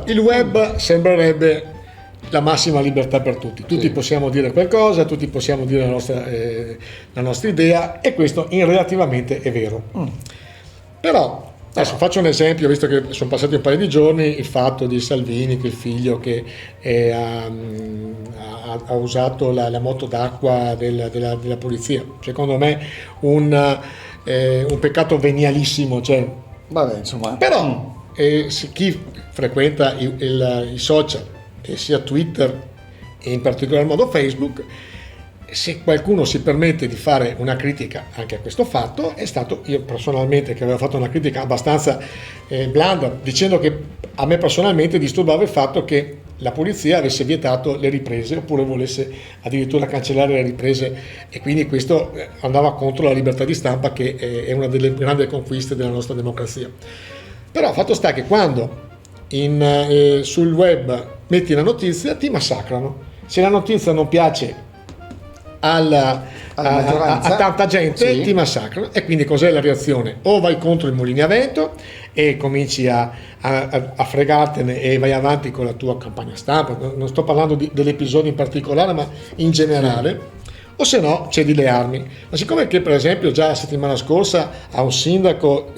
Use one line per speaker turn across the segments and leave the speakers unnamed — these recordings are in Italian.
il web sembrerebbe la massima libertà per tutti. Tutti possiamo dire qualcosa, tutti possiamo dire la nostra idea, e questo relativamente è vero. Però adesso faccio un esempio, visto che sono passati un paio di giorni, il fatto di Salvini, che il figlio che ha usato la moto d'acqua della polizia. Secondo me un peccato venialissimo, cioè.
Vabbè, insomma.
Però chi frequenta i social, sia Twitter e in particolar modo Facebook, se qualcuno si permette di fare una critica anche a questo fatto, è stato io personalmente, che avevo fatto una critica abbastanza blanda, dicendo che a me personalmente disturbava il fatto che la polizia avesse vietato le riprese, oppure volesse addirittura cancellare le riprese, e quindi questo andava contro la libertà di stampa, che è una delle grandi conquiste della nostra democrazia. Però fatto sta che quando sul web metti la notizia, ti massacrano. Se la notizia non piace a tanta gente, ti massacrano. E quindi cos'è la reazione? O vai contro i mulini a vento e cominci a fregartene e vai avanti con la tua campagna stampa. Non sto parlando dell'episodio in particolare, ma in generale. O se no cedi le armi. Ma siccome che per esempio già la settimana scorsa a un sindaco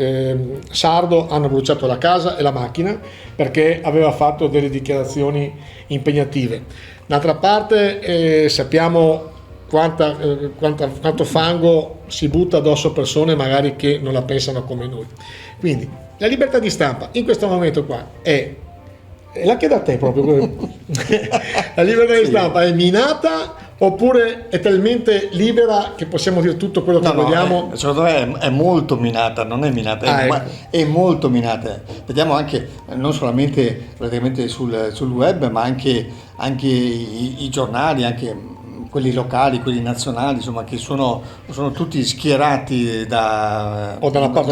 sardo hanno bruciato la casa e la macchina perché aveva fatto delle dichiarazioni impegnative. D'altra parte sappiamo quanto fango si butta addosso a persone magari che non la pensano come noi. Quindi la libertà di stampa in questo momento qua è la chiede a te proprio. La libertà di stampa è minata, oppure è talmente libera che possiamo dire tutto quello che vogliamo?
Secondo me è molto minata, non è minata, è molto minata. Vediamo anche, non solamente praticamente sul web, ma anche i giornali, anche quelli locali, quelli nazionali, insomma, che sono tutti schierati
o dalla parte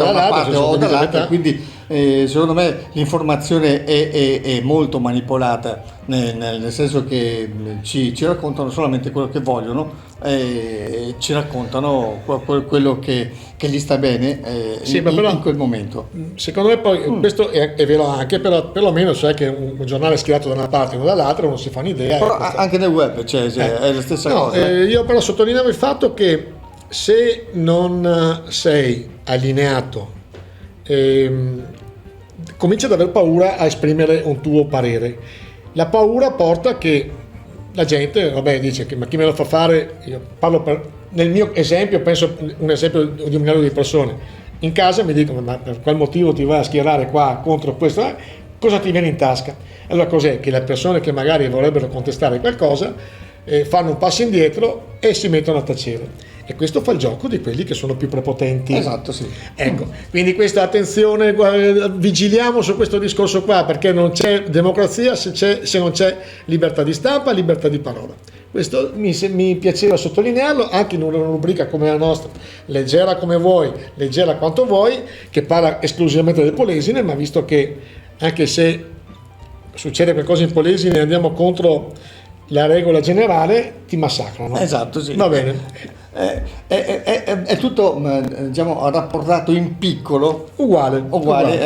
o
dall'altra, quindi secondo me l'informazione è molto manipolata, nel senso che ci raccontano solamente quello che vogliono, e ci raccontano quello che gli sta bene in quel momento.
Secondo me poi questo è vero anche, però perlomeno sai che un giornale schierato da una parte o dall'altra uno si fa un'idea.
Però anche nel web è la stessa cosa.
Io però sottolineavo il fatto che se non sei allineato, cominci ad aver paura a esprimere un tuo parere. La paura porta che la gente dice che ma chi me lo fa fare? Io parlo nel mio esempio, penso un esempio di un milione di persone. In casa mi dicono ma per qual motivo ti vai a schierare qua contro questo? Cosa ti viene in tasca? Allora cos'è? Che le persone che magari vorrebbero contestare qualcosa fanno un passo indietro e si mettono a tacere. E questo fa il gioco di quelli che sono più prepotenti.
Esatto, sì.
Ecco, quindi questa attenzione, vigiliamo su questo discorso qua, perché non c'è democrazia se non c'è libertà di stampa, libertà di parola. Questo mi piaceva sottolinearlo anche in una rubrica come la nostra, leggera come vuoi, leggera quanto vuoi, che parla esclusivamente del Polesine, ma visto che anche se succede qualcosa in Polesine e andiamo contro la regola generale, ti massacrano.
Esatto, sì.
Va bene.
È tutto, diciamo, rapportato in piccolo,
uguale.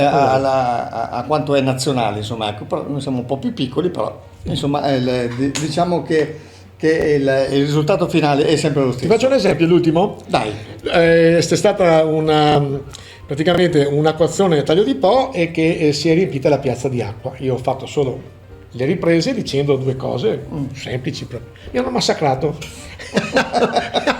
A quanto è nazionale, insomma. Ecco, però noi siamo un po' più piccoli, però insomma diciamo che il risultato finale è sempre lo stesso.
Ti faccio un esempio, l'ultimo.
Dai.
C'è stata praticamente un'acquazione a Taglio di Po e che si è riempita la piazza di acqua. Io ho fatto solo le riprese dicendo due cose semplici proprio. Mi hanno massacrato.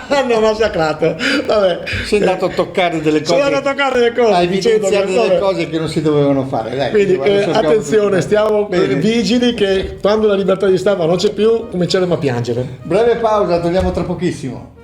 Hanno massacrato. Vabbè.
Sei andato a toccare delle cose.
Sono andato a toccare delle cose.
Hai evidenziato delle cose che non si dovevano fare. Dai,
quindi attenzione, stiamo vigili che quando la libertà di stampa non c'è più cominceremo a piangere.
Breve pausa, torniamo tra pochissimo.